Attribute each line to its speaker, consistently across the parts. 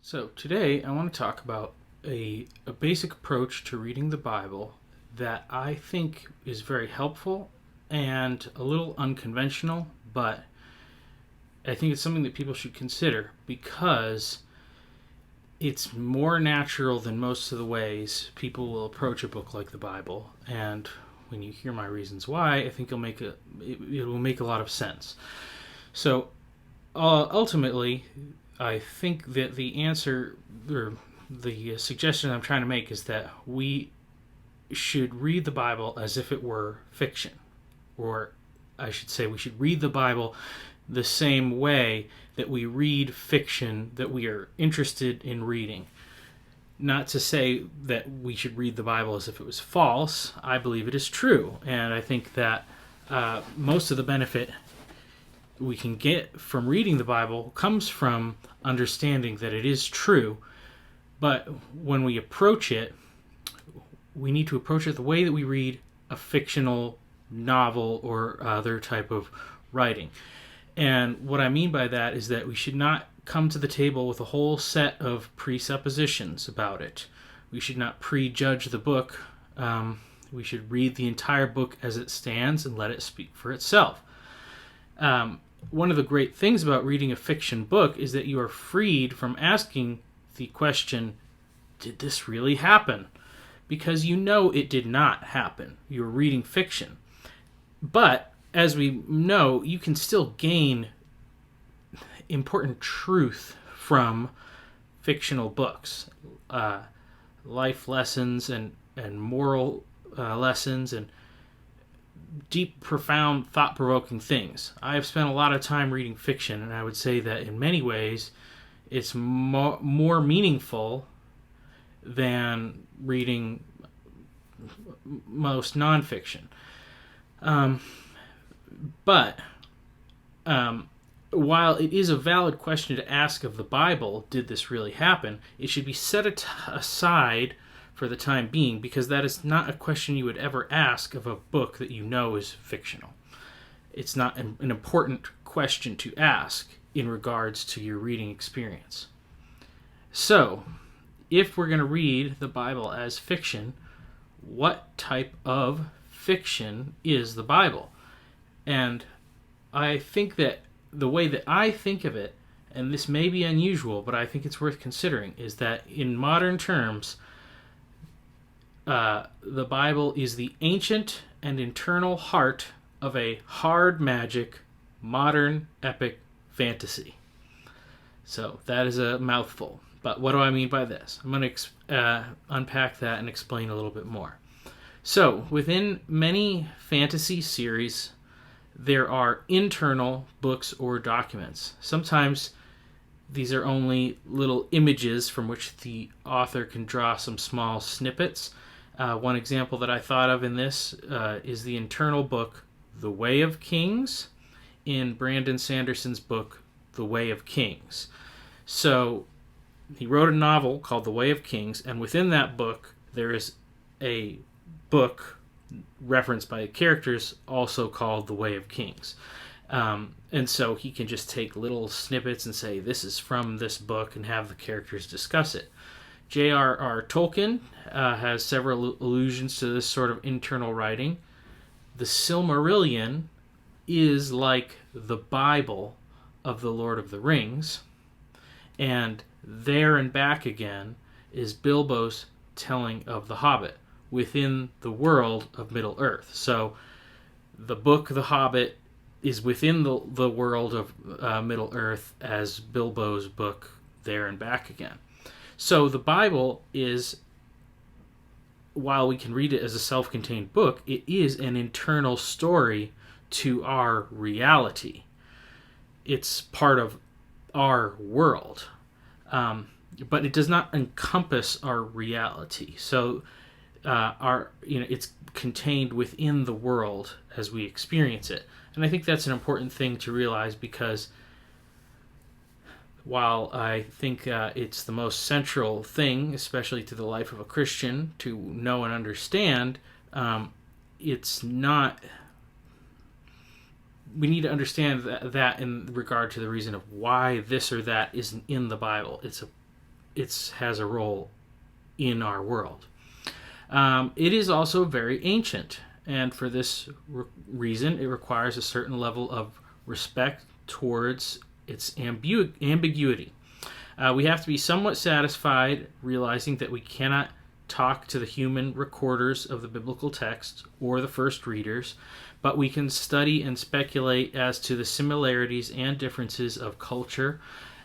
Speaker 1: So today I want to talk about a basic approach to reading the Bible that I think is very helpful and a little unconventional, but I think it's something that people should consider because it's more natural than most of the ways people will approach a book like the Bible. And when you hear my reasons why, I think it will make a lot of sense. So ultimately, I think that the answer, or the suggestion I'm trying to make, is that we should read the Bible as if it were fiction. Or I should say, we should read the Bible the same way that we read fiction that we are interested in reading. Not to say that we should read the Bible as if it was false. I believe it is true. And I think that most of the benefit we can get from reading the Bible comes from understanding that it is true. But when we approach it, we need to approach it the way that we read a fictional novel or other type of writing. And what I mean by that is that we should not come to the table with a whole set of presuppositions about it. We should not prejudge the book. We should read the entire book as it stands and let it speak for itself. One of the great things about reading a fiction book is that you are freed from asking the question, did this really happen? Because you know it did not happen. You're reading fiction. But, as we know, you can still gain important truth from fictional books. Life lessons and moral lessons and deep, profound, thought-provoking things. I have spent a lot of time reading fiction, and I would say that in many ways it's more meaningful than reading most nonfiction. But while it is a valid question to ask of the Bible, did this really happen, it should be set aside for the time being, because that is not a question you would ever ask of a book that you know is fictional. It's not an important question to ask in regards to your reading experience. So, if we're going to read the Bible as fiction, what type of fiction is the Bible? And I think that the way that I think of it, and this may be unusual, but I think it's worth considering, is that in modern terms, the Bible is the ancient and internal heart of a hard magic, modern epic fantasy. So that is a mouthful. But what do I mean by this? I'm going to unpack that and explain a little bit more. So within many fantasy series, there are internal books or documents. Sometimes these are only little images from which the author can draw some small snippets. One example that I thought of in this is the internal book, The Way of Kings, in Brandon Sanderson's book, The Way of Kings. So he wrote a novel called The Way of Kings, and within that book, there is a book referenced by characters also called The Way of Kings. And so he can just take little snippets and say, this is from this book, and have the characters discuss it. J.R.R. Tolkien has several allusions to this sort of internal writing. The Silmarillion is like the Bible of the Lord of the Rings, and There and Back Again is Bilbo's telling of the Hobbit within the world of Middle-earth. So the book The Hobbit is within the world of Middle-earth as Bilbo's book There and Back Again. So the Bible is, while we can read it as a self-contained book, it is an internal story to our reality. It's part of our world. But it does not encompass our reality. So it's contained within the world as we experience it. And I think that's an important thing to realize, because while I think it's the most central thing, especially to the life of a Christian, to know and understand, it's not... We need to understand that in regard to the reason of why this or that isn't in the Bible. It's it has a role in our world. It is also very ancient, and for this reason, it requires a certain level of respect towards its ambiguity. We have to be somewhat satisfied realizing that we cannot talk to the human recorders of the biblical text or the first readers, but we can study and speculate as to the similarities and differences of culture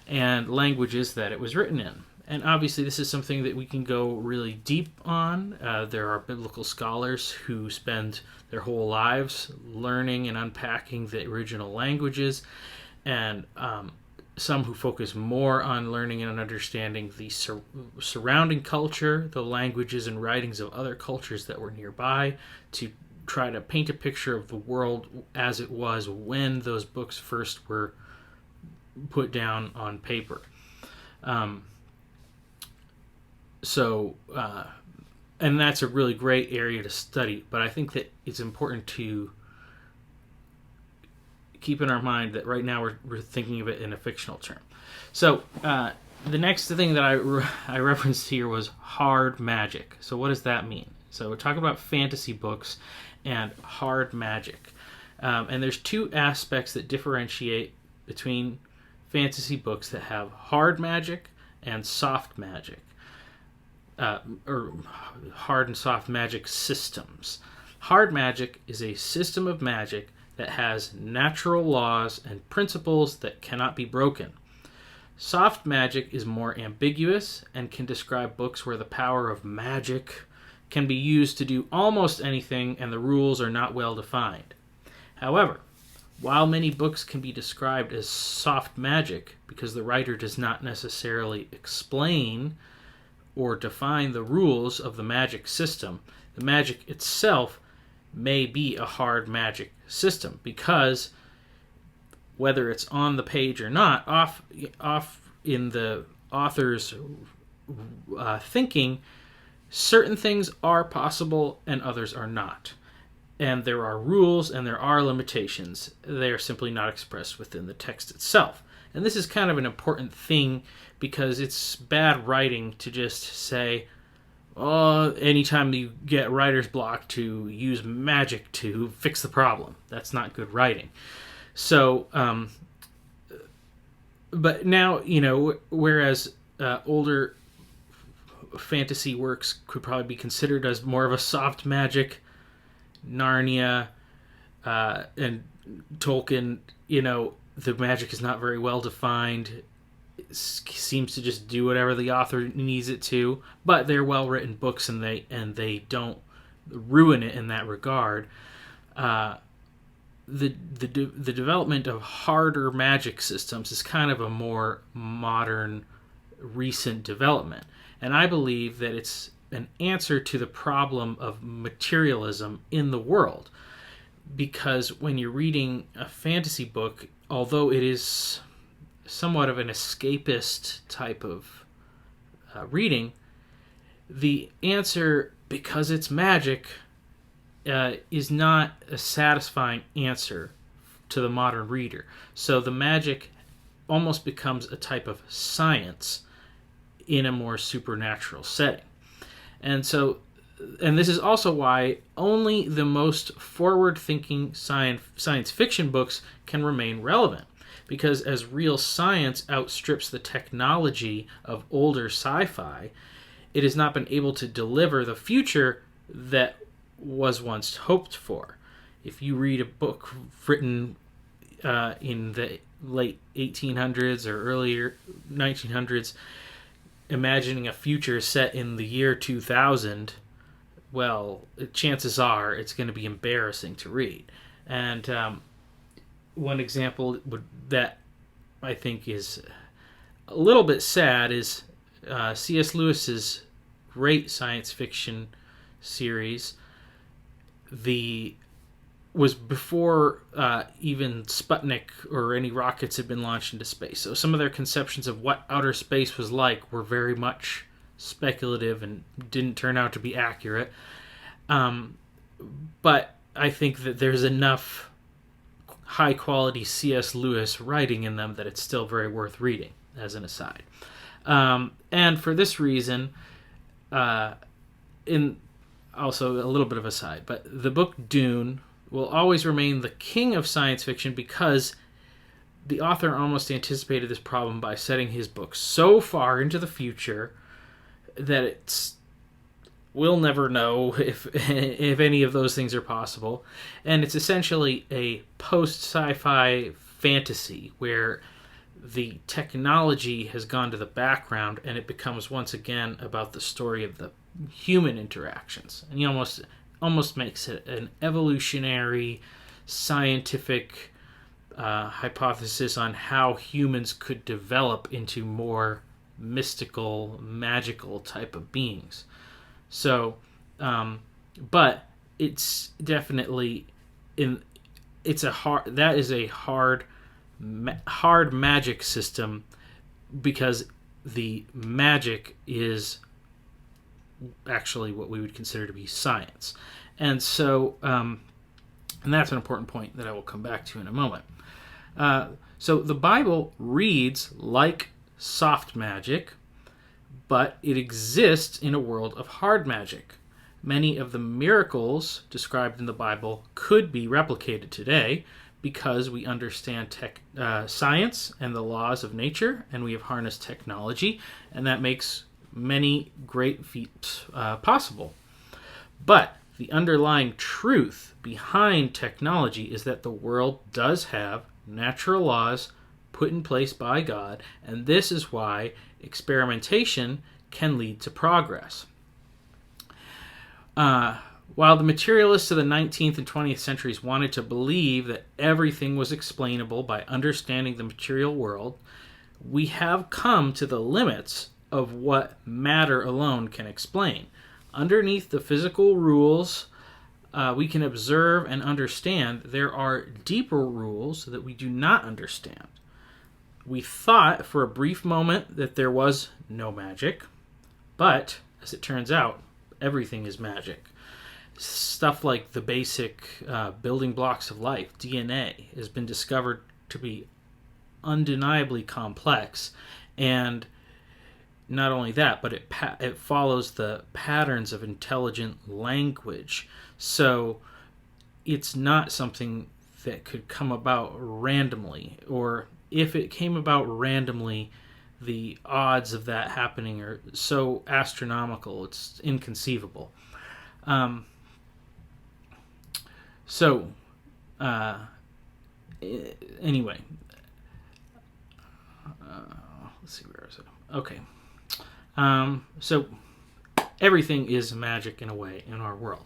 Speaker 1: and languages that it was written in. And obviously this is something that we can go really deep on. There are biblical scholars who spend their whole lives learning and unpacking the original languages, and some who focus more on learning and understanding the surrounding culture, the languages and writings of other cultures that were nearby, to try to paint a picture of the world as it was when those books first were put down on paper. And that's a really great area to study, but I think that it's important to keep in our mind that right now we're thinking of it in a fictional term. So the next thing that I referenced here was hard magic. So what does that mean? So we're talking about fantasy books and hard magic. And there's two aspects that differentiate between fantasy books that have hard magic and soft magic. Or hard and soft magic systems. Hard magic is a system of magic that has natural laws and principles that cannot be broken. Soft magic is more ambiguous and can describe books where the power of magic can be used to do almost anything and the rules are not well defined. However, while many books can be described as soft magic because the writer does not necessarily explain or define the rules of the magic system, the magic itself may be a hard magic system, because whether it's on the page or not, off in the author's thinking, certain things are possible and others are not. And there are rules and there are limitations. They are simply not expressed within the text itself. And this is kind of an important thing because it's bad writing to just say, oh, anytime you get writer's block, to use magic to fix the problem. That's not good writing. So, but now, whereas older fantasy works could probably be considered as more of a soft magic, Narnia and Tolkien, the magic is not very well defined. It seems to just do whatever the author needs it to, but they're well written books and they don't ruin it in that regard. The development of harder magic systems is kind of a more modern, recent development, and I believe that it's an answer to the problem of materialism in the world. Because when you're reading a fantasy book, although it is somewhat of an escapist type of reading, the answer, because it's magic, is not a satisfying answer to the modern reader. So the magic almost becomes a type of science in a more supernatural setting. And this is also why only the most forward-thinking science fiction books can remain relevant. Because as real science outstrips the technology of older sci-fi, it has not been able to deliver the future that was once hoped for. If you read a book written in the late 1800s or earlier 1900s, imagining a future set in the year 2000, well, chances are it's going to be embarrassing to read. And one example that I think is a little bit sad is C.S. Lewis's great science fiction series. Was before even Sputnik or any rockets had been launched into space. So some of their conceptions of what outer space was like were very much speculative and didn't turn out to be accurate. But I think that there's enough high-quality C.S. Lewis writing in them that it's still very worth reading, as an aside. And for this reason, in also a little bit of a side, but the book Dune will always remain the king of science fiction because the author almost anticipated this problem by setting his book so far into the future that we'll never know if any of those things are possible. And it's essentially a post-sci-fi fantasy where the technology has gone to the background and it becomes once again about the story of the human interactions. And he almost makes it an evolutionary, scientific hypothesis on how humans could develop into more mystical, magical type of beings. So, but it's definitely that is a hard magic system because the magic is actually what we would consider to be science. And so, and that's an important point that I will come back to in a moment. So the Bible reads like soft magic, but it exists in a world of hard magic. Many of the miracles described in the Bible could be replicated today because we understand science and the laws of nature, and we have harnessed technology, and that makes many great feats possible. But the underlying truth behind technology is that the world does have natural laws put in place by God, and this is why experimentation can lead to progress. While the materialists of the 19th and 20th centuries wanted to believe that everything was explainable by understanding the material world, we have come to the limits of what matter alone can explain. Underneath the physical rules we can observe and understand, there are deeper rules that we do not understand. We thought for a brief moment that there was no magic, but as it turns out, everything is magic. Stuff like the basic building blocks of life, DNA, has been discovered to be undeniably complex, and not only that, but it follows the patterns of intelligent language. So it's not something that could come about randomly, or if it came about randomly, the odds of that happening are so astronomical, it's inconceivable. Anyway, let's see, where is it? Okay. So everything is magic in a way in our world.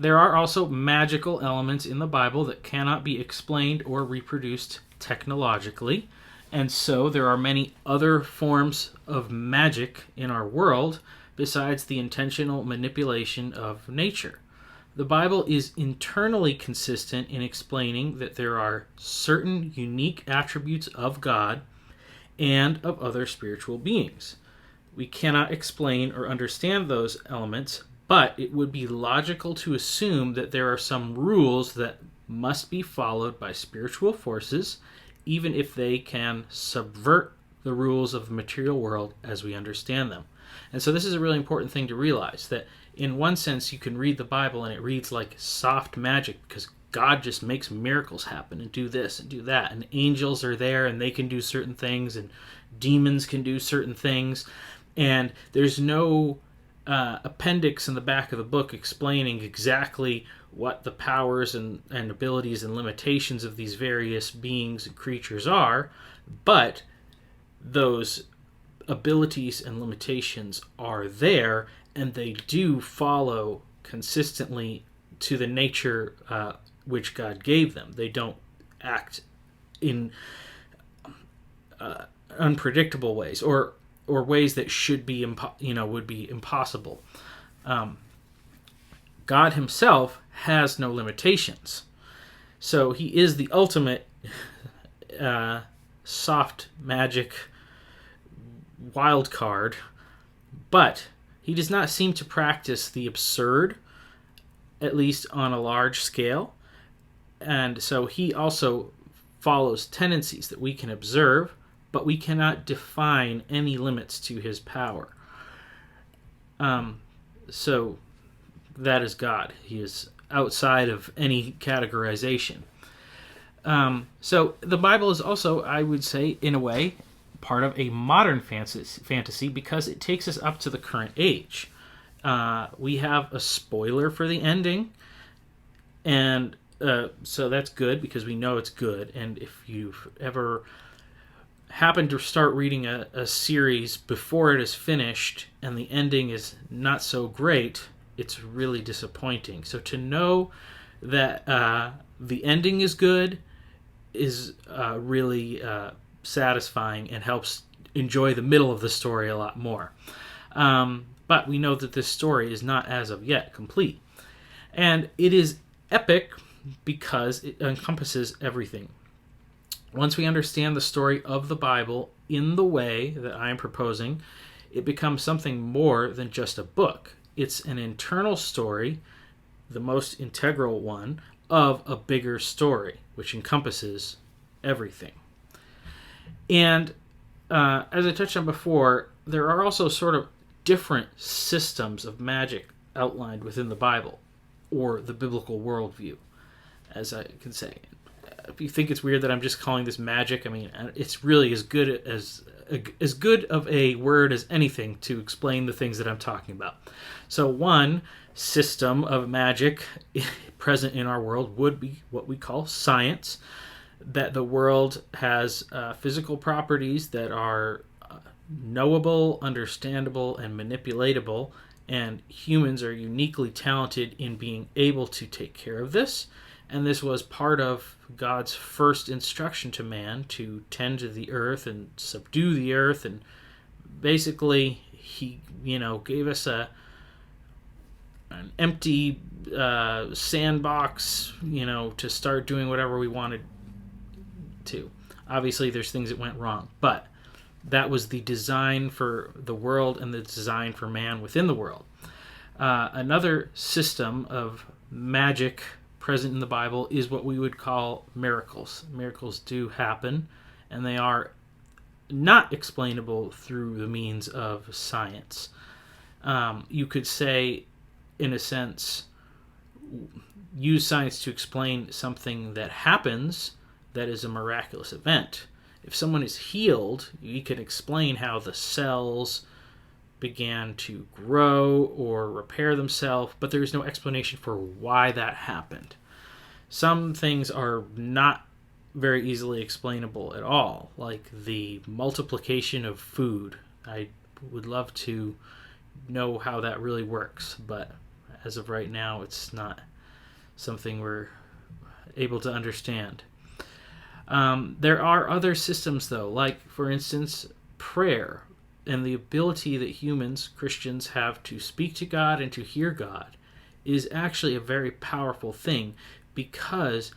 Speaker 1: There are also magical elements in the Bible that cannot be explained or reproduced technologically, and so there are many other forms of magic in our world besides the intentional manipulation of nature. The Bible is internally consistent in explaining that there are certain unique attributes of God and of other spiritual beings. We cannot explain or understand those elements, but it would be logical to assume that there are some rules that must be followed by spiritual forces, even if they can subvert the rules of the material world as we understand them. And so this is a really important thing to realize, that in one sense you can read the Bible and it reads like soft magic because God just makes miracles happen and do this and do that, and angels are there and they can do certain things, and demons can do certain things, and there's no appendix in the back of the book explaining exactly what the powers and abilities and limitations of these various beings and creatures are, but those abilities and limitations are there, and they do follow consistently to the nature which God gave them. They don't act in unpredictable ways, or ways that should be would be impossible. God himself has no limitations, so he is the ultimate soft magic wild card, but he does not seem to practice the absurd, at least on a large scale, and so he also follows tendencies that we can observe, but we cannot define any limits to his power. So that is God. He is outside of any categorization. So the Bible is also, I would say, in a way, part of a modern fantasy because it takes us up to the current age. We have a spoiler for the ending, and so that's good because we know it's good. And if you've ever happened to start reading a series before it is finished and the ending is not so great, it's really disappointing. So to know that the ending is good is really satisfying and helps enjoy the middle of the story a lot more. But we know that this story is not as of yet complete. And it is epic because it encompasses everything. Once we understand the story of the Bible in the way that I am proposing, it becomes something more than just a book. It's an internal story, the most integral one, of a bigger story, which encompasses everything. And as I touched on before, there are also sort of different systems of magic outlined within the Bible, or the biblical worldview, as I can say. If you think it's weird that I'm just calling this magic, I mean, it's really as good of a word as anything to explain the things that I'm talking about. So one system of magic present in our world would be what we call science, that the world has physical properties that are knowable, understandable, and manipulatable, and humans are uniquely talented in being able to take care of this. And this was part of God's first instruction to man, to tend to the earth and subdue the earth. And basically, he, gave us an empty sandbox, to start doing whatever we wanted to. Obviously, there's things that went wrong, but that was the design for the world and the design for man within the world. Another system of magic present in the Bible is what we would call miracles. Miracles do happen, and they are not explainable through the means of science. You could say, in a sense, use science to explain something that happens that is a miraculous event. If someone is healed, you can explain how the cells began to grow or repair themselves, but there is no explanation for why that happened. Some things are not very easily explainable at all, like the multiplication of food. I would love to know how that really works, but as of right now, it's not something we're able to understand. There are other systems, though, like, for instance, prayer and the ability that humans, Christians, have to speak to God and to hear God is actually a very powerful thing because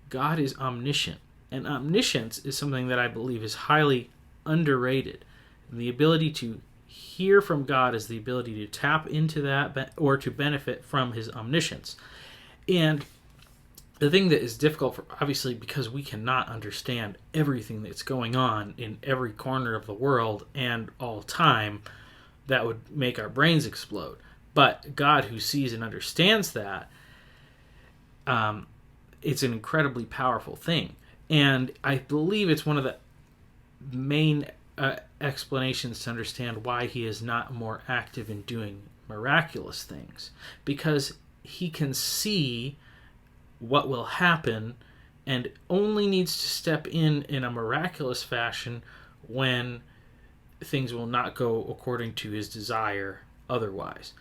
Speaker 1: God is omniscient. And omniscience is something that I believe is highly underrated. And the ability to hear from God is the ability to tap into that or to benefit from his omniscience. And the thing that is difficult, obviously, because we cannot understand everything that's going on in every corner of the world and all time, that would make our brains explode. But God, who sees and understands that, it's an incredibly powerful thing. And I believe it's one of the main explanations to understand why he is not more active in doing miraculous things. Because he can see what will happen and only needs to step in a miraculous fashion when things will not go according to his desire otherwise.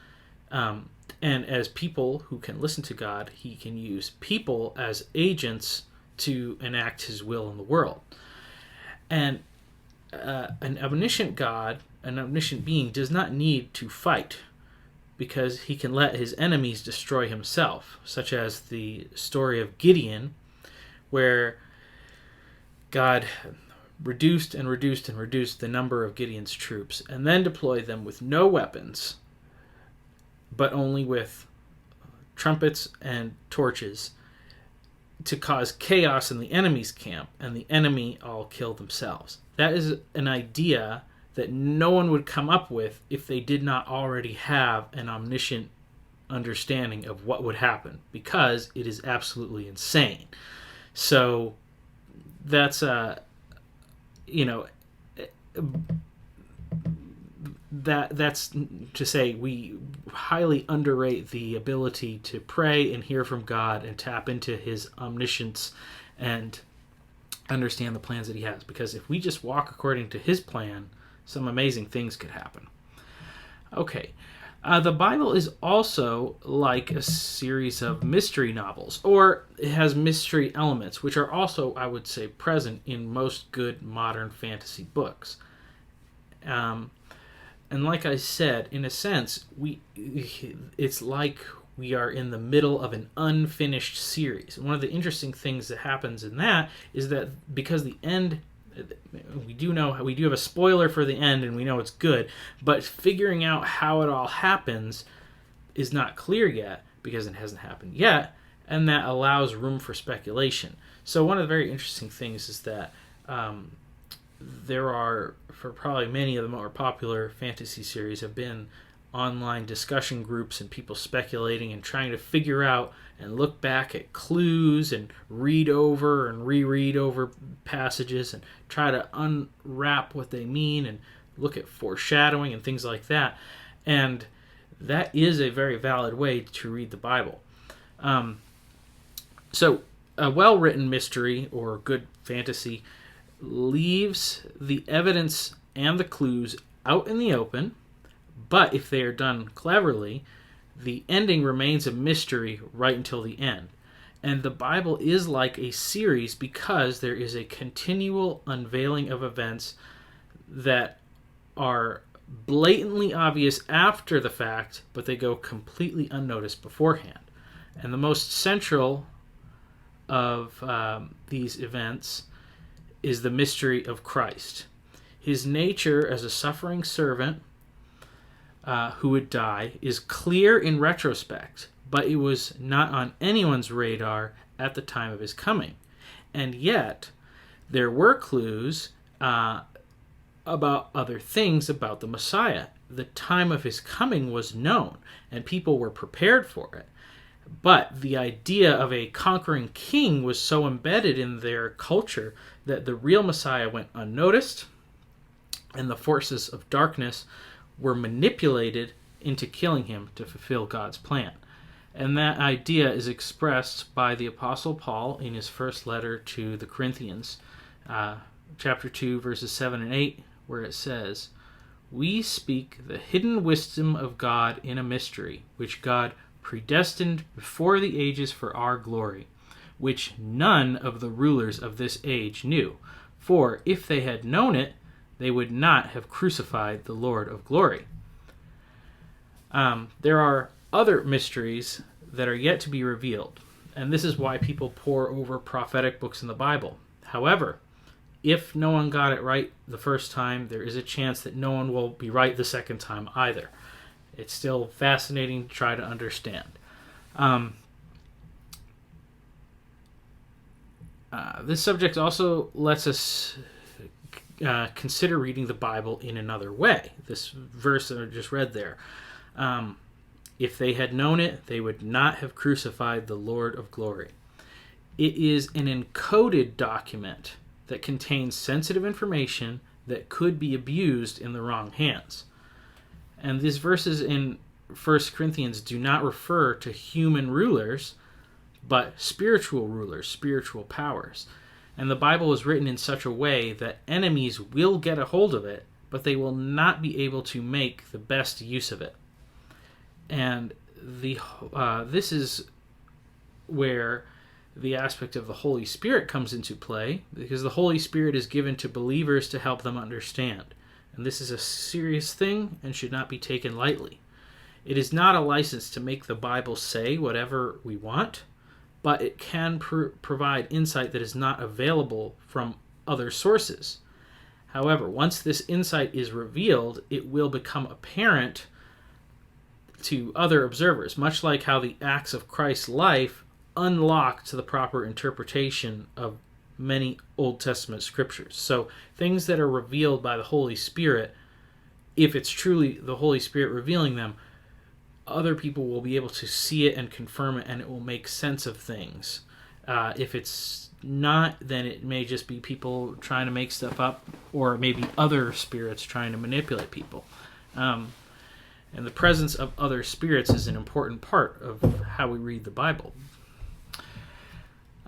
Speaker 1: And as people who can listen to God, he can use people as agents to enact his will in the world. And an omniscient God, an omniscient being, does not need to fight because he can let his enemies destroy himself, such as the story of Gideon, where God reduced and reduced and reduced the number of Gideon's troops, and then deployed them with no weapons, but only with trumpets and torches. to cause chaos in the enemy's camp, and the enemy all kill themselves. That is an idea that no one would come up with if they did not already have an omniscient understanding of what would happen, because it is absolutely insane. So that's that's to say we highly underrate the ability to pray and hear from God and tap into his omniscience and understand the plans that he has, because if we just walk according to his plan, some amazing things could happen. Okay. The Bible is also like a series of mystery novels, or it has mystery elements, which are also, I would say, present in most good modern fantasy books. And like I said, in a sense, it's like we are in the middle of an unfinished series. And one of the interesting things that happens in that is that because the end, we do have a spoiler for the end, and we know it's good, but figuring out how it all happens is not clear yet because it hasn't happened yet, and that allows room for speculation. So one of the very interesting things is that there are, for probably many of the more popular fantasy series, have been online discussion groups and people speculating and trying to figure out and look back at clues and read over and reread over passages and try to unwrap what they mean and look at foreshadowing and things like that. And that is a very valid way to read the Bible. So a well-written mystery or good fantasy leaves the evidence and the clues out in the open, but if they are done cleverly, the ending remains a mystery right until the end. And the Bible is like a series because there is a continual unveiling of events that are blatantly obvious after the fact, but they go completely unnoticed beforehand. And the most central of these events is the mystery of Christ. His nature as a suffering servant who would die is clear in retrospect, but it was not on anyone's radar at the time of his coming. And yet, there were clues about other things about the Messiah. The time of his coming was known, and people were prepared for it. But the idea of a conquering king was so embedded in their culture that the real Messiah went unnoticed, and the forces of darkness were manipulated into killing him to fulfill God's plan. And that idea is expressed by the Apostle Paul in his first letter to the Corinthians, chapter 2, verses 7 and 8, where it says, "We speak the hidden wisdom of God in a mystery, which God predestined before the ages for our glory, which none of the rulers of this age knew. For if they had known it, they would not have crucified the Lord of glory." There are other mysteries that are yet to be revealed, and this is why people pore over prophetic books in the Bible. However, if no one got it right the first time, there is a chance that no one will be right the second time either. It's still fascinating to try to understand. This subject also lets us consider reading the Bible in another way. This verse that I just read there. If they had known it, they would not have crucified the Lord of glory. It is an encoded document that contains sensitive information that could be abused in the wrong hands. And these verses in 1 Corinthians do not refer to human rulers, but spiritual rulers, spiritual powers. And the Bible is written in such a way that enemies will get a hold of it, but they will not be able to make the best use of it. And this is where the aspect of the Holy Spirit comes into play, because the Holy Spirit is given to believers to help them understand. And this is a serious thing and should not be taken lightly. It is not a license to make the Bible say whatever we want, but it can provide insight that is not available from other sources. However, once this insight is revealed, it will become apparent to other observers, much like how the acts of Christ's life unlocked the proper interpretation of many Old Testament scriptures. So things that are revealed by the Holy Spirit, if it's truly the Holy Spirit revealing them, other people will be able to see it and confirm it, and it will make sense of things. If it's not, then it may just be people trying to make stuff up, or maybe other spirits trying to manipulate people. And the presence of other spirits is an important part of how we read the Bible.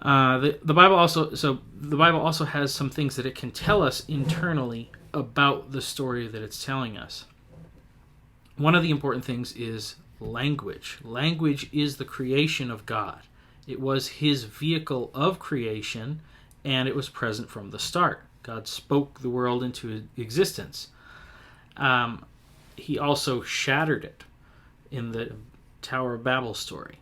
Speaker 1: The Bible also has some things that it can tell us internally about the story that it's telling us. One of the important things is language. Language is the creation of God. It was his vehicle of creation, and it was present from the start. God spoke the world into existence. He also shattered it in the Tower of Babel story.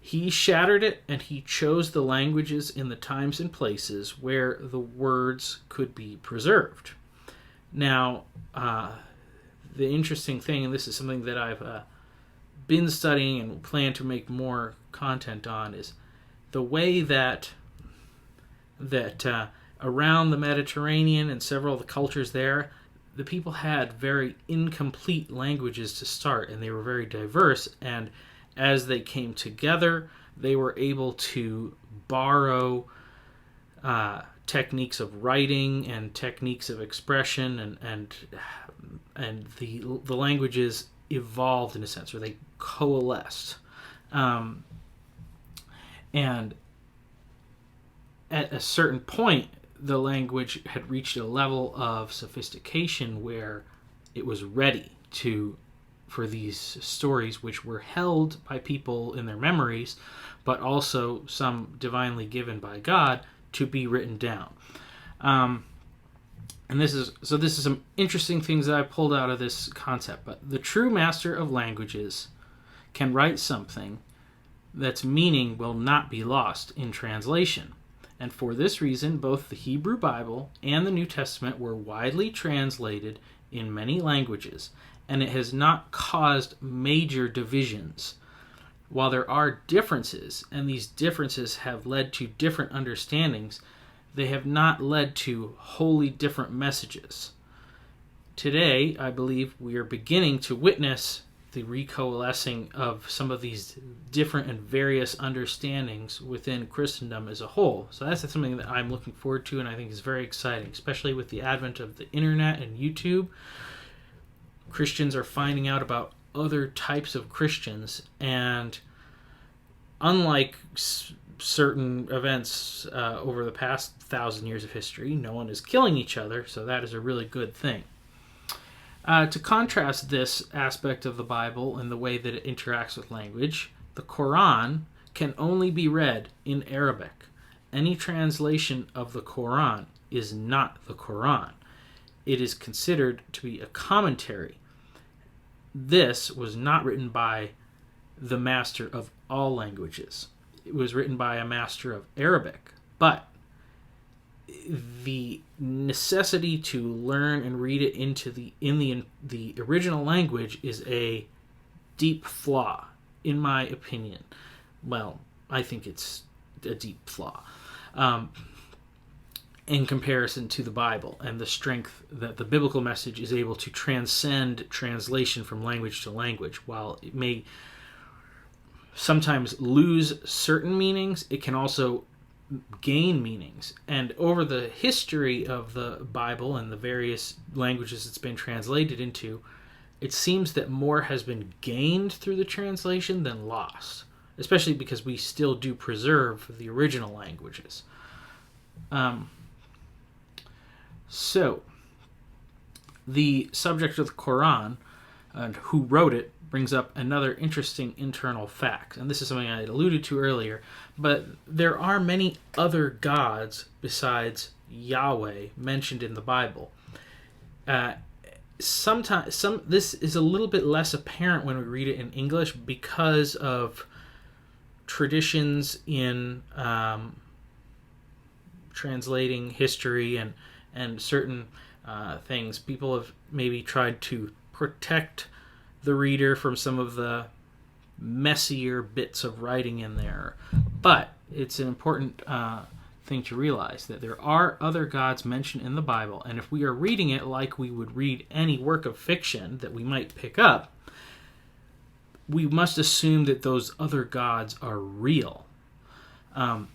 Speaker 1: He shattered it, and he chose the languages in the times and places where the words could be preserved. Now, the interesting thing, and this is something that I've been studying and plan to make more content on, is the way that around the Mediterranean and several of the cultures there, the people had very incomplete languages to start, and they were very diverse, and as they came together, they were able to borrow techniques of writing and techniques of expression, and the languages evolved in a sense, or they coalesced. And at a certain point, the language had reached a level of sophistication where it was ready for these stories, which were held by people in their memories, but also some divinely given by God, to be written down. And this is some interesting things that I pulled out of this concept. But the true master of languages can write something that's meaning will not be lost in translation. And for this reason, both the Hebrew Bible and the New Testament were widely translated in many languages, and it has not caused major divisions. While there are differences, and these differences have led to different understandings, they have not led to wholly different messages. Today, I believe we are beginning to witness the recoalescing of some of these different and various understandings within Christendom as a whole. So that's something that I'm looking forward to, and I think is very exciting, especially with the advent of the internet and YouTube. Christians are finding out about other types of Christians, and unlike certain events over the past 1,000 years of history, no one is killing each other, so that is a really good thing. To contrast this aspect of the Bible and the way that it interacts with language, the Quran can only be read in Arabic. Any translation of the Quran is not the Quran. It is considered to be a commentary. This was not written by the master of all languages. It was written by a master of Arabic, but the necessity to learn and read it in the original language is a deep flaw, in my opinion. Well, I think it's a deep flaw in comparison to the Bible and the strength that the biblical message is able to transcend translation from language to language. While it may sometimes lose certain meanings, it can also gain meanings. And over the history of the Bible and the various languages it's been translated into, it seems that more has been gained through the translation than lost, especially because we still do preserve the original languages. So, the subject of the Quran and who wrote it brings up another interesting internal fact. And this is something I had alluded to earlier, but there are many other gods besides Yahweh mentioned in the Bible. This is a little bit less apparent when we read it in English because of traditions in translating history and certain things. People have maybe tried to protect the reader from some of the messier bits of writing in there. But it's an important thing to realize that there are other gods mentioned in the Bible, and if we are reading it like we would read any work of fiction that we might pick up, we must assume that those other gods are real. And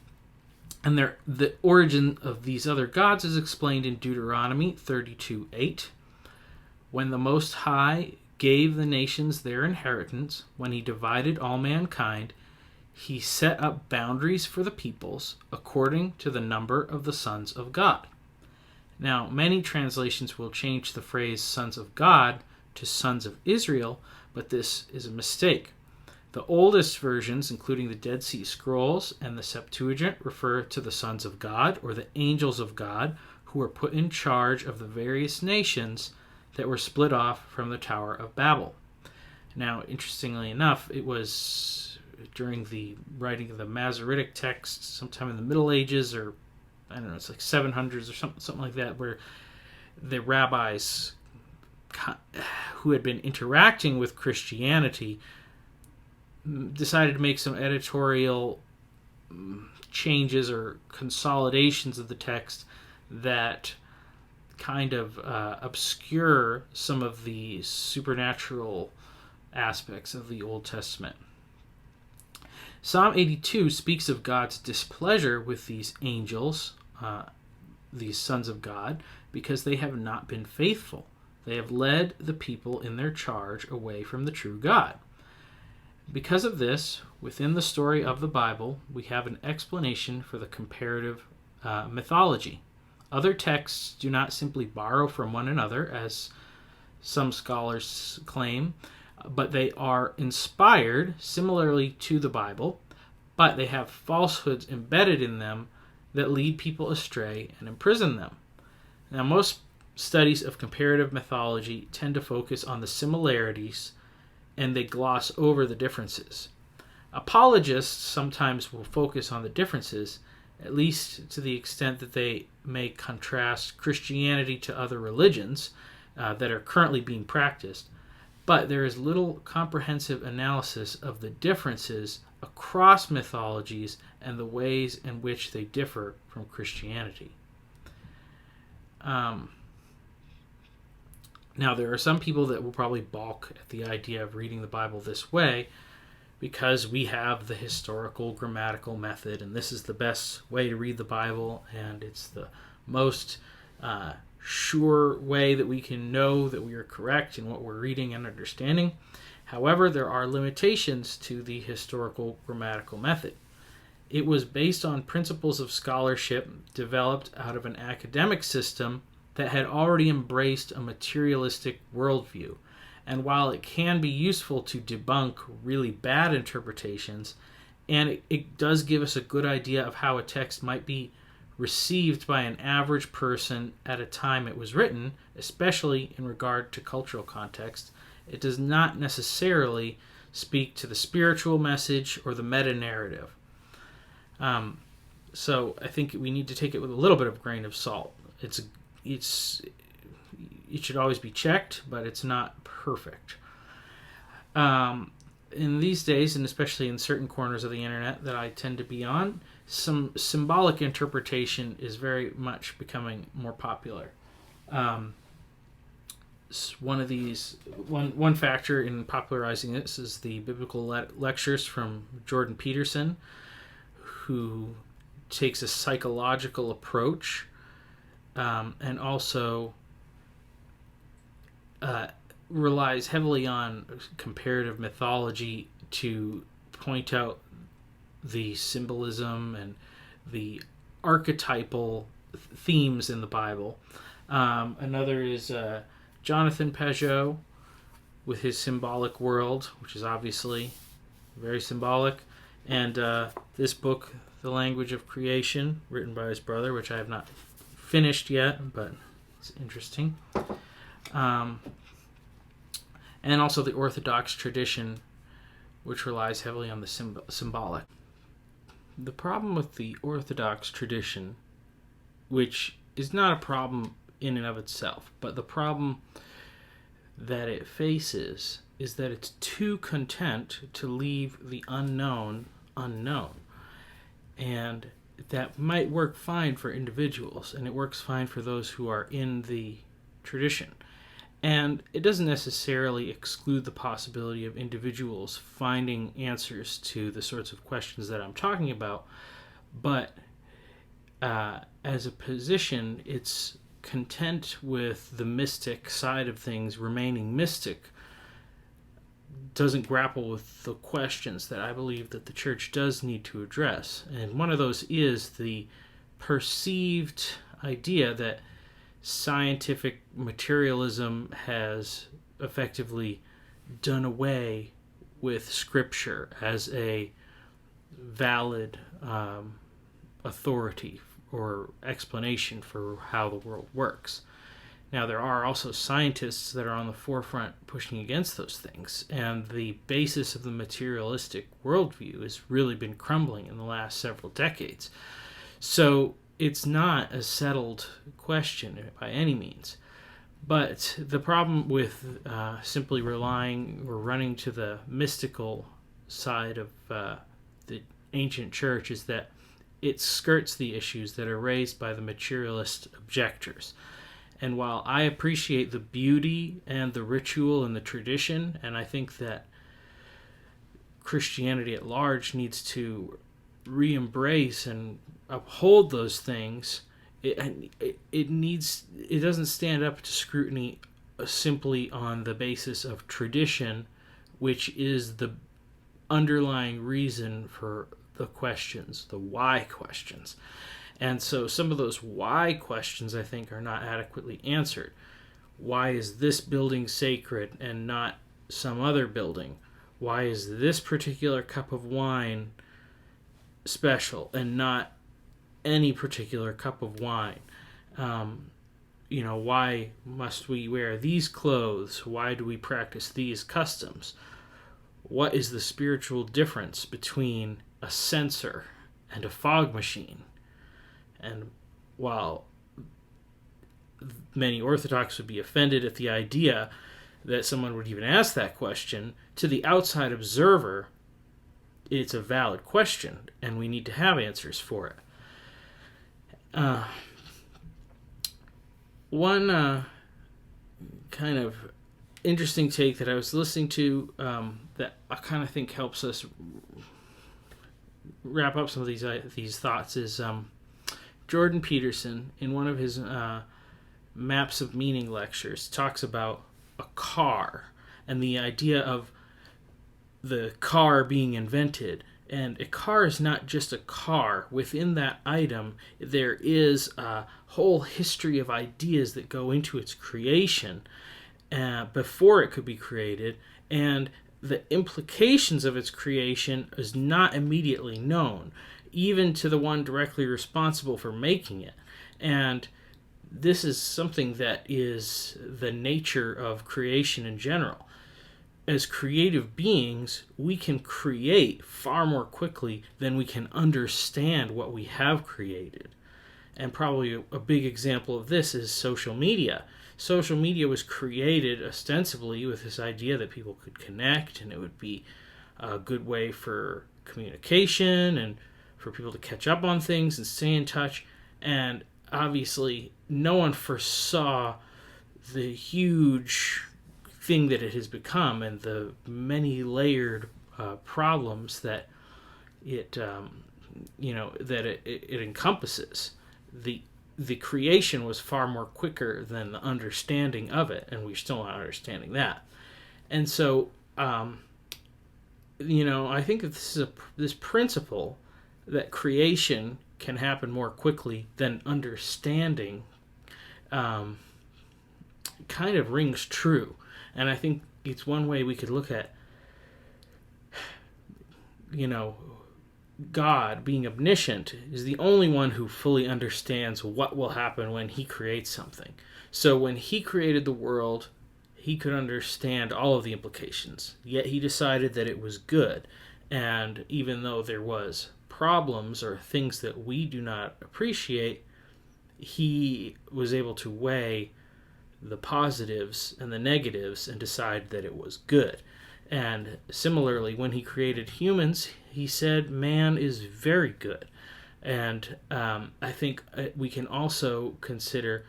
Speaker 1: the origin of these other gods is explained in Deuteronomy 32:8. When the Most High gave the nations their inheritance, when he divided all mankind, he set up boundaries for the peoples according to the number of the sons of God. Now, many translations will change the phrase sons of God to sons of Israel, but this is a mistake. The oldest versions, including the Dead Sea Scrolls and the Septuagint, refer to the sons of God, or the angels of God, who were put in charge of the various nations that were split off from the Tower of Babel. Now, interestingly enough, it was during the writing of the Masoretic texts, sometime in the Middle Ages, or I don't know, it's like 700s or something like that, where the rabbis who had been interacting with Christianity decided to make some editorial changes or consolidations of the text that kind of obscure some of the supernatural aspects of the Old Testament. Psalm 82 speaks of God's displeasure with these angels, these sons of God, because they have not been faithful. They have led the people in their charge away from the true God. Because of this, within the story of the Bible, we have an explanation for the comparative mythology. Other texts do not simply borrow from one another, as some scholars claim, but they are inspired similarly to the Bible, but they have falsehoods embedded in them that lead people astray and imprison them. Now, most studies of comparative mythology tend to focus on the similarities and they gloss over the differences. Apologists sometimes will focus on the differences, at least to the extent that they may contrast Christianity to other religions that are currently being practiced. But there is little comprehensive analysis of the differences across mythologies and the ways in which they differ from Christianity. Now, there are some people that will probably balk at the idea of reading the Bible this way because we have the historical grammatical method, and this is the best way to read the Bible, and it's the most sure way that we can know that we are correct in what we're reading and understanding. However, there are limitations to the historical grammatical method. It was based on principles of scholarship developed out of an academic system that had already embraced a materialistic worldview. And while it can be useful to debunk really bad interpretations, and it does give us a good idea of how a text might be received by an average person at a time it was written, especially in regard to cultural context, it does not necessarily speak to the spiritual message or the meta-narrative. So I think we need to take it with a little bit of grain of salt. It should always be checked, but it's not perfect. In these days, and especially in certain corners of the internet that I tend to be on, some symbolic interpretation is very much becoming more popular. One factor in popularizing this is the biblical lectures from Jordan Peterson, who takes a psychological approach and also relies heavily on comparative mythology to point out the symbolism and the archetypal themes in the Bible. Another is Jonathan Peugeot with his symbolic world, which is obviously very symbolic, and this book, The Language of Creation, written by his brother, which I have not finished yet, but it's interesting. And also the Orthodox tradition, which relies heavily on the symbolic. The problem with the Orthodox tradition, which is not a problem in and of itself, but the problem that it faces is that it's too content to leave the unknown unknown. And that might work fine for individuals, and it works fine for those who are in the tradition. And it doesn't necessarily exclude the possibility of individuals finding answers to the sorts of questions that I'm talking about, but as a position, it's content with the mystic side of things remaining mystic, doesn't grapple with the questions that I believe that the church does need to address. And one of those is the perceived idea that scientific materialism has effectively done away with Scripture as a valid authority or explanation for how the world works. Now, there are also scientists that are on the forefront pushing against those things, and the basis of the materialistic worldview has really been crumbling in the last several decades. So it's not a settled question by any means. But the problem with simply relying or running to the mystical side of the ancient church is that it skirts the issues that are raised by the materialist objectors. And while I appreciate the beauty and the ritual and the tradition, and I think that Christianity at large needs to re-embrace and uphold those things, it doesn't stand up to scrutiny simply on the basis of tradition, which is the underlying reason for the questions, the why questions. And so some of those why questions, I think, are not adequately answered. Why is this building sacred and not some other building? Why is this particular cup of wine special and not any particular cup of wine? Why must we wear these clothes? Why do we practice these customs? What is the spiritual difference between a censer and a fog machine? And while many Orthodox would be offended at the idea that someone would even ask that question, to the outside observer, it's a valid question, and we need to have answers for it. One kind of interesting take that I was listening to that I kind of think helps us wrap up some of these thoughts is Jordan Peterson, in one of his Maps of Meaning lectures, talks about a car and the idea of the car being invented. And a car is not just a car. Within that item, there is a whole history of ideas that go into its creation before it could be created, and the implications of its creation is not immediately known, even to the one directly responsible for making it. And this is something that is the nature of creation in general. As creative beings, we can create far more quickly than we can understand what we have created. And probably a big example of this is social media. Social media was created ostensibly with this idea that people could connect, and it would be a good way for communication and for people to catch up on things and stay in touch. And obviously, no one foresaw the huge thing that it has become and the many layered problems that it encompasses. The creation was far more quicker than the understanding of it, and we're still not understanding that. And so, I think that this principle that creation can happen more quickly than understanding kind of rings true. And I think it's one way we could look at, God being omniscient is the only one who fully understands what will happen when he creates something. So when he created the world, he could understand all of the implications. Yet he decided that it was good. And even though there was problems or things that we do not appreciate, he was able to weigh the positives and the negatives and decide that it was good. And similarly, when he created humans, he said man is very good. And I think we can also consider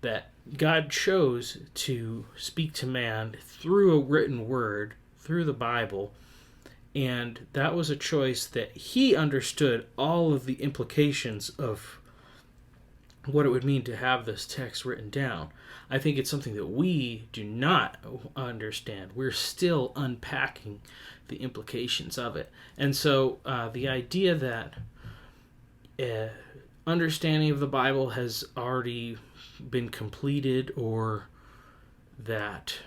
Speaker 1: that God chose to speak to man through a written word, through the Bible, and that was a choice that he understood all of the implications of what it would mean to have this text written down. I think it's something that we do not understand. We're still unpacking the implications of it. And so the idea that understanding of the Bible has already been completed, or that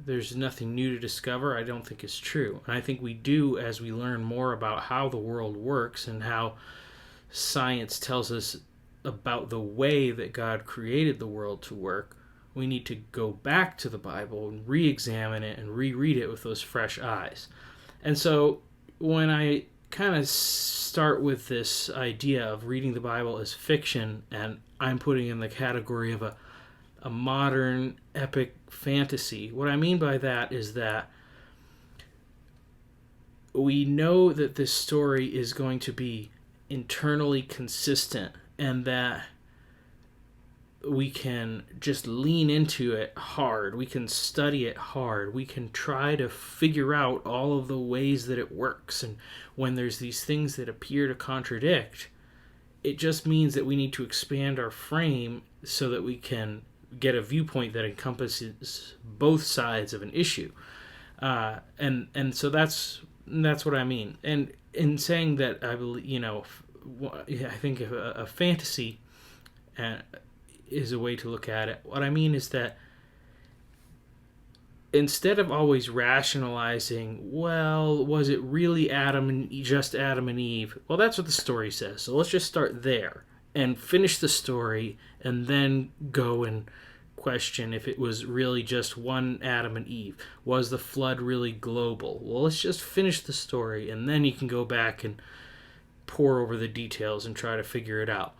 Speaker 1: there's nothing new to discover, I don't think is true. And I think we do, as we learn more about how the world works and how science tells us about the way that God created the world to work, we need to go back to the Bible and re-examine it and reread it with those fresh eyes. And so when I kind of start with this idea of reading the Bible as fiction, and I'm putting in the category of a modern epic fantasy, what I mean by that is that we know that this story is going to be internally consistent, and that we can just lean into it hard. We can study it hard. We can try to figure out all of the ways that it works. And when there's these things that appear to contradict, it just means that we need to expand our frame so that we can get a viewpoint that encompasses both sides of an issue. And so that's what I mean. And in saying that, I believe, I think a fantasy is a way to look at it. What I mean is that instead of always rationalizing, well, was it really just Adam and Eve? Well, that's what the story says. So let's just start there and finish the story, and then go and question if it was really just one Adam and Eve. Was the flood really global? Well, let's just finish the story, and then you can go back and pore over the details and try to figure it out.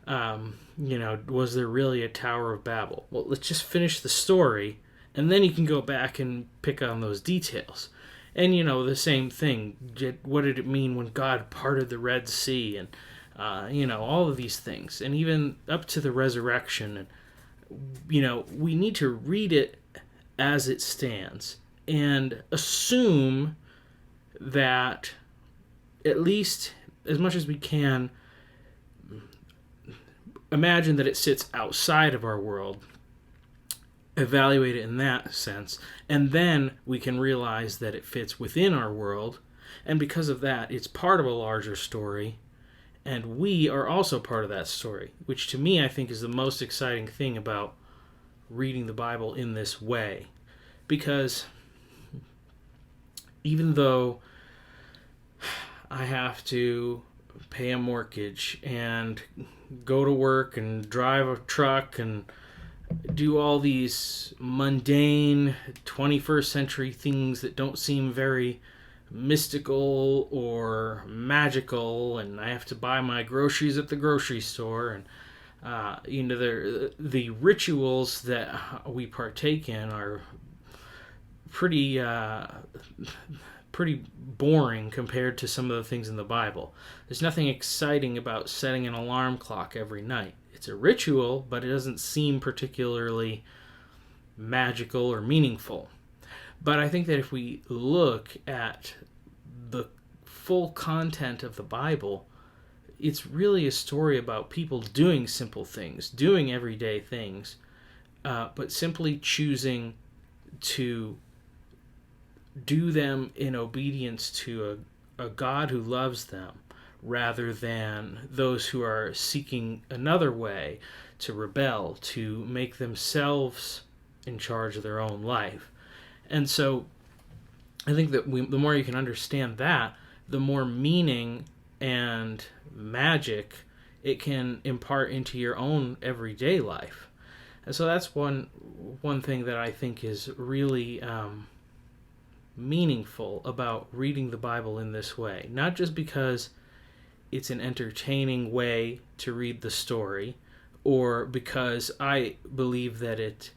Speaker 1: Was there really a Tower of Babel? Well, let's just finish the story, and then you can go back and pick on those details. And, the same thing. What did it mean when God parted the Red Sea? And, all of these things. And even up to the resurrection. And, we need to read it as it stands and assume that, at least as much as we can, imagine that it sits outside of our world, evaluate it in that sense, and then we can realize that it fits within our world, and because of that, it's part of a larger story, and we are also part of that story, which to me I think is the most exciting thing about reading the Bible in this way. Because even though I have to pay a mortgage and go to work and drive a truck and do all these mundane 21st century things that don't seem very mystical or magical, and I have to buy my groceries at the grocery store, and the rituals that we partake in are pretty boring compared to some of the things in the Bible. There's nothing exciting about setting an alarm clock every night. It's a ritual, but it doesn't seem particularly magical or meaningful. But I think that if we look at the full content of the Bible, it's really a story about people doing simple things, doing everyday things, but simply choosing to do them in obedience to a God who loves them, rather than those who are seeking another way to rebel, to make themselves in charge of their own life. And so I think that the more you can understand that, the more meaning and magic it can impart into your own everyday life. And so that's one thing that I think is really meaningful about reading the Bible in this way. Not just because it's an entertaining way to read the story, or because I believe that it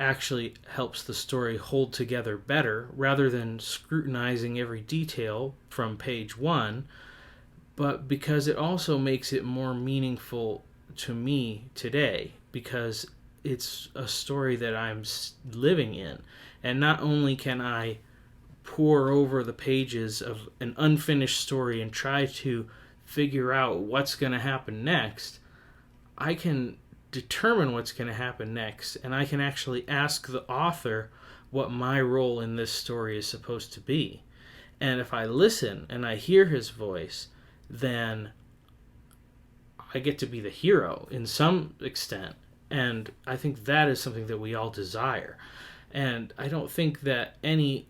Speaker 1: actually helps the story hold together better rather than scrutinizing every detail from page one, but because it also makes it more meaningful to me today, because it's a story that I'm living in. And not only can I pore over the pages of an unfinished story and try to figure out what's going to happen next, I can determine what's going to happen next, and I can actually ask the author what my role in this story is supposed to be. And if I listen and I hear his voice, then I get to be the hero in some extent. And I think that is something that we all desire. And I don't think that any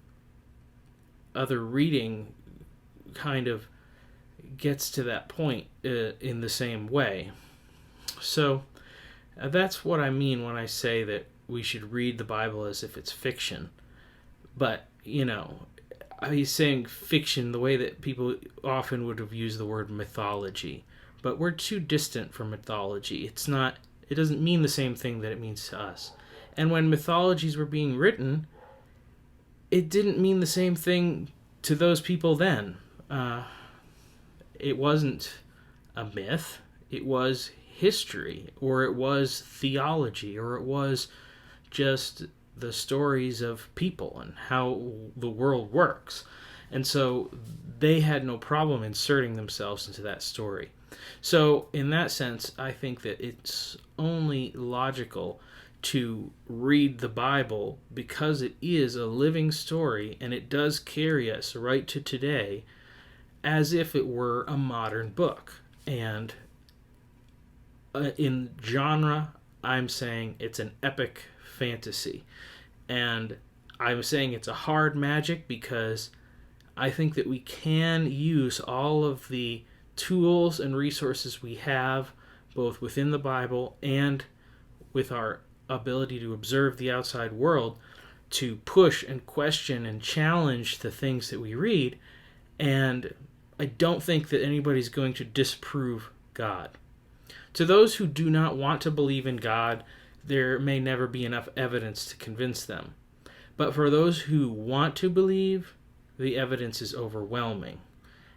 Speaker 1: other reading kind of gets to that point in the same way. So that's what I mean when I say that we should read the Bible as if it's fiction. But, I'm saying fiction the way that people often would have used the word mythology. But we're too distant from mythology. It doesn't mean the same thing that it means to us. And when mythologies were being written, it didn't mean the same thing to those people then. It wasn't a myth. It was history, or it was theology, or it was just the stories of people and how the world works. And so they had no problem inserting themselves into that story. So in that sense, I think that it's only logical to read the Bible because it is a living story and it does carry us right to today as if it were a modern book. And in genre, I'm saying it's an epic fantasy. And I'm saying it's a hard magic because I think that we can use all of the tools and resources we have, both within the Bible and with our ability to observe the outside world, to push and question and challenge the things that we read. And I don't think that anybody's going to disprove God. To those who do not want to believe in God, there may never be enough evidence to convince them. But for those who want to believe, the evidence is overwhelming.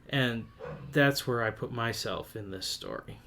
Speaker 1: And that's where I put myself in this story.